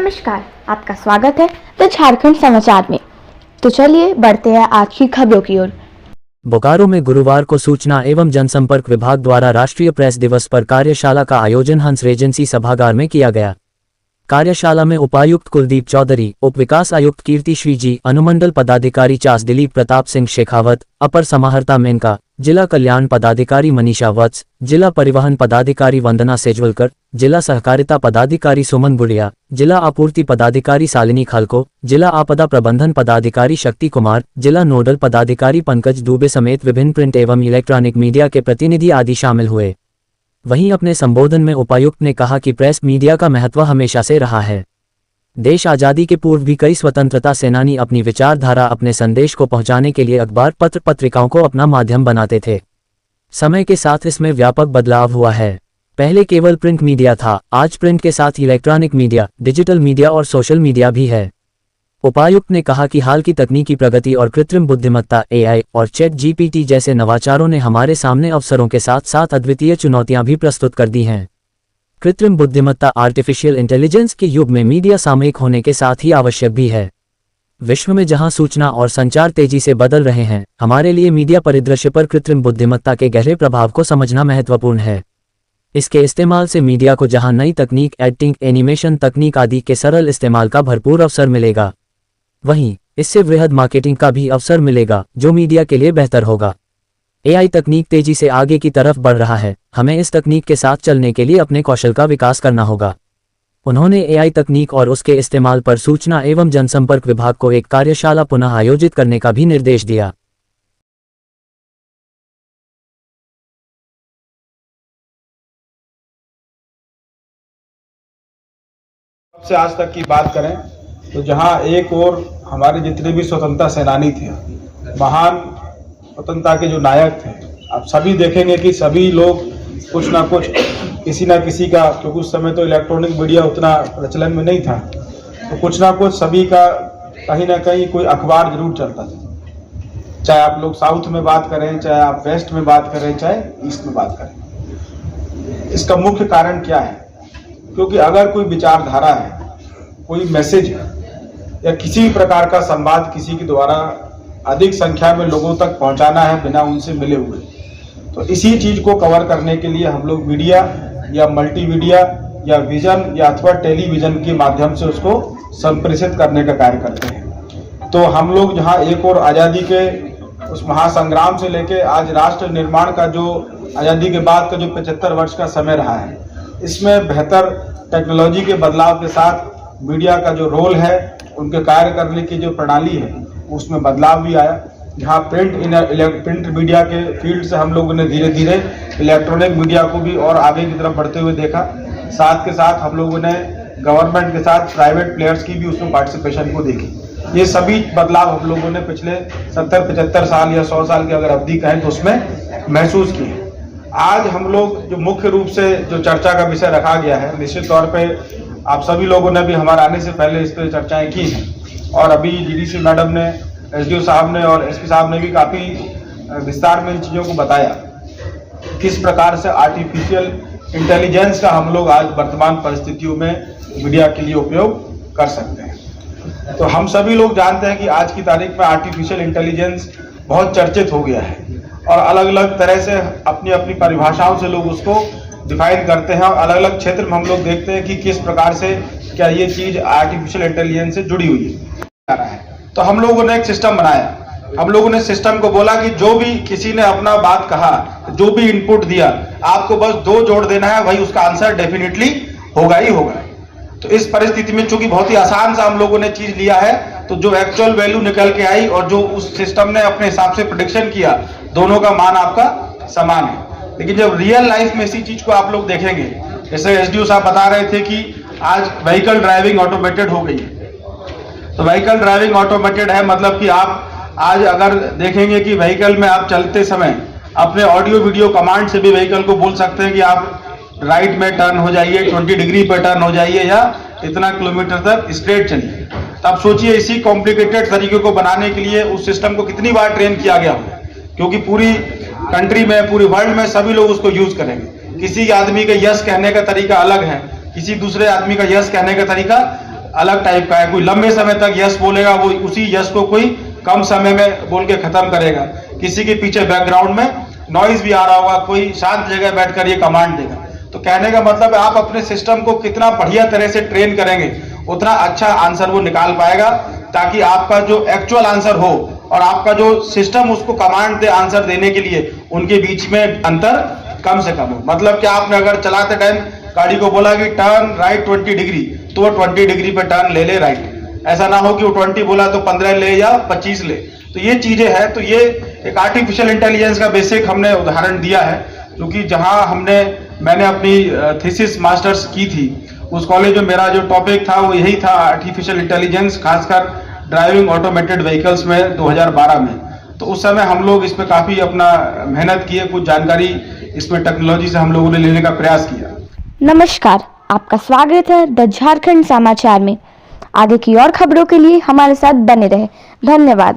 नमस्कार, आपका स्वागत है द झारखंड समाचार में। तो चलिए बढ़ते हैं आज की खबरों की ओर। बोकारो में गुरुवार को सूचना एवं जनसंपर्क विभाग द्वारा राष्ट्रीय प्रेस दिवस पर कार्यशाला का आयोजन हंस रेजेंसी सभागार में किया गया। कार्यशाला में उपायुक्त कुलदीप चौधरी, उप विकास आयुक्त कीर्ति श्री जी, अनुमंडल पदाधिकारी चास दिलीप प्रताप सिंह शेखावत, अपर समाहर्ता मेनका, जिला कल्याण पदाधिकारी मनीषा वत्स, जिला परिवहन पदाधिकारी वंदना सेजवलकर, जिला सहकारिता पदाधिकारी सुमन गुड़िया, जिला आपूर्ति पदाधिकारी शालिनी खलको, जिला आपदा प्रबंधन पदाधिकारी शक्ति कुमार, जिला नोडल पदाधिकारी पंकज दुबे समेत विभिन्न प्रिंट एवं इलेक्ट्रॉनिक मीडिया के प्रतिनिधि आदि शामिल हुए। वहीं अपने संबोधन में उपायुक्त ने कहा कि प्रेस मीडिया का महत्व हमेशा से रहा है। देश आज़ादी के पूर्व भी कई स्वतंत्रता सेनानी अपनी विचारधारा, अपने संदेश को पहुंचाने के लिए अखबार, पत्र, पत्रिकाओं को अपना माध्यम बनाते थे। समय के साथ इसमें व्यापक बदलाव हुआ है। पहले केवल प्रिंट मीडिया था, आज प्रिंट के साथ इलेक्ट्रॉनिक मीडिया, डिजिटल मीडिया और सोशल मीडिया भी है। उपायुक्त ने कहा कि हाल की तकनीकी प्रगति और कृत्रिम बुद्धिमत्ता AI और चैट GPT जैसे नवाचारों ने हमारे सामने अवसरों के साथ साथ अद्वितीय चुनौतियां भी प्रस्तुत कर दी हैं। कृत्रिम बुद्धिमत्ता आर्टिफिशियल इंटेलिजेंस के युग में मीडिया सामयिक होने के साथ ही आवश्यक भी है। विश्व में जहां सूचना और संचार तेजी से बदल रहे हैं, हमारे लिए मीडिया परिदृश्य पर कृत्रिम बुद्धिमत्ता के गहरे प्रभाव को समझना महत्वपूर्ण है। इसके इस्तेमाल से मीडिया को जहां नई तकनीक, एडिटिंग, एनिमेशन तकनीक आदि के सरल इस्तेमाल का भरपूर अवसर मिलेगा, वहीं इससे वृहद मार्केटिंग का भी अवसर मिलेगा, जो मीडिया के लिए बेहतर होगा। AI तकनीक तेजी से आगे की तरफ बढ़ रहा है, हमें इस तकनीक के साथ चलने के लिए अपने कौशल का विकास करना होगा। उन्होंने AI तकनीक और उसके इस्तेमाल पर सूचना एवं जनसंपर्क विभाग को एक कार्यशाला पुनः आयोजित करने का भी निर्देश दिया। से आज तक की बात करें तो जहां एक और हमारे जितने भी स्वतंत्रता सेनानी थे, महान स्वतंत्रता के जो नायक थे, आप सभी देखेंगे कि सभी लोग कुछ ना कुछ, किसी ना किसी का, क्योंकि उस समय तो इलेक्ट्रॉनिक मीडिया उतना प्रचलन में नहीं था, तो कुछ ना कुछ सभी का कहीं ना कहीं कोई अखबार जरूर चलता था। चाहे आप लोग साउथ में बात करें, चाहे आप वेस्ट में बात करें, चाहे ईस्ट में बात करें। इसका मुख्य कारण क्या है? क्योंकि अगर कोई विचारधारा है, कोई मैसेज है या किसी भी प्रकार का संवाद किसी के द्वारा अधिक संख्या में लोगों तक पहुंचाना है बिना उनसे मिले हुए, तो इसी चीज को कवर करने के लिए हम लोग मीडिया या मल्टीमीडिया या विजन या अथवा टेलीविजन के माध्यम से उसको संप्रेषित करने का कार्य करते हैं। तो हम लोग जहां एक और आज़ादी के उस महासंग्राम से लेके आज राष्ट्र निर्माण का जो आज़ादी के बाद का जो 75 वर्ष का समय रहा है, इसमें बेहतर टेक्नोलॉजी के बदलाव के साथ मीडिया का जो रोल है, उनके कार्य करने की जो प्रणाली है, उसमें बदलाव भी आया। जहां प्रिंट मीडिया के फील्ड से हम लोगों ने धीरे धीरे इलेक्ट्रॉनिक मीडिया को भी और आगे की तरफ बढ़ते हुए देखा। साथ के साथ हम लोगों ने गवर्नमेंट के साथ प्राइवेट प्लेयर्स की भी उसमें पार्टिसिपेशन को देखी। ये सभी बदलाव हम लोगों ने पिछले 70-75 साल या 100 साल की अगर अवधि कहें तो उसमें महसूस किए। आज हम लोग जो मुख्य रूप से जो चर्चा का विषय रखा गया है, निश्चित तौर पे आप सभी लोगों ने भी हमारे आने से पहले इस पर चर्चाएं की हैं, और अभी GDC मैडम ने, SDO साहब ने और SP साहब ने भी काफ़ी विस्तार में इन चीज़ों को बताया, किस प्रकार से आर्टिफिशियल इंटेलिजेंस का हम लोग आज वर्तमान परिस्थितियों में मीडिया के लिए उपयोग कर सकते हैं। तो हम सभी लोग जानते हैं कि आज की तारीख में आर्टिफिशियल इंटेलिजेंस बहुत चर्चित हो गया है, और अलग अलग तरह से अपनी अपनी परिभाषाओं से लोग उसको डिफाइन करते हैं, और अलग अलग क्षेत्र में हम लोग देखते हैं कि किस प्रकार से क्या ये चीज आर्टिफिशियल इंटेलिजेंस से जुड़ी हुई है। तो हम लोगों ने एक सिस्टम बनाया। हम लोगों ने सिस्टम को बोला कि जो भी किसी ने अपना बात कहा, जो भी इनपुट दिया, आपको बस 2 जोड़ देना है, वही उसका आंसर डेफिनेटली होगा ही होगा। तो इस परिस्थिति में चूंकि बहुत ही आसान सा हम लोगों ने चीज लिया है, तो जो एक्चुअल वैल्यू निकल के आई और जो उस सिस्टम ने अपने हिसाब से प्रेडिक्शन किया, दोनों का मान आपका समान है। लेकिन जब रियल लाइफ में इसी चीज को आप लोग देखेंगे, जैसे SDO साहब बता रहे थे कि आज व्हीकल ड्राइविंग ऑटोमेटेड हो गई है। तो व्हीकल ड्राइविंग ऑटोमेटेड है, मतलब कि आप आज अगर देखेंगे कि व्हीकल में आप चलते समय अपने ऑडियो वीडियो कमांड से भी व्हीकल को बोल सकते हैं कि आप राइट में टर्न हो जाइए, 20 डिग्री पे टर्न हो जाइए, या इतना किलोमीटर तक स्ट्रेट चलिए। तो आप सोचिए, इसी कॉम्प्लिकेटेड तरीके को बनाने के लिए उस सिस्टम को कितनी बार ट्रेन किया गया होगा, क्योंकि पूरी कंट्री में, पूरी वर्ल्ड में सभी लोग उसको यूज करेंगे। किसी आदमी का यस कहने का तरीका अलग है, किसी दूसरे आदमी का यस कहने का तरीका अलग टाइप का है। कोई लंबे समय तक यस बोलेगा, वो उसी यस को कोई कम समय में बोल के खत्म करेगा। किसी के पीछे बैकग्राउंड में नॉइज भी आ रहा होगा, कोई शांत जगह बैठकर ये कमांड देगा। तो कहने का मतलब है आप अपने सिस्टम को कितना बढ़िया तरह से ट्रेन करेंगे उतना अच्छा आंसर वो निकाल पाएगा, ताकि आपका जो एक्चुअल आंसर हो और आपका जो सिस्टम उसको कमांड दे आंसर देने के लिए, उनके बीच में अंतर कम से कम हो। मतलब कि आपने अगर चलाते टाइम गाड़ी को बोला कि टर्न राइट 20 डिग्री, तो वो 20 डिग्री पे टर्न ले ले राइट। ऐसा ना हो कि वो 20 बोला तो 15 ले या 25 ले। तो ये चीजें हैं। तो ये एक आर्टिफिशियल इंटेलिजेंस का बेसिक हमने उदाहरण दिया है, क्योंकि जहां मैंने अपनी थीसिस मास्टर्स की थी, उस कॉलेज में मेरा जो टॉपिक था वो यही था, आर्टिफिशियल इंटेलिजेंस, खासकर ड्राइविंग ऑटोमेटेड व्हीकल्स में 2012 में। तो उस समय हम लोग इस पे काफी अपना मेहनत किए, कुछ जानकारी इसमें टेक्नोलॉजी से हम लोगों ने लेने का प्रयास किया। नमस्कार, आपका स्वागत है द झारखंड समाचार में। आगे की और खबरों के लिए हमारे साथ बने रहे। धन्यवाद।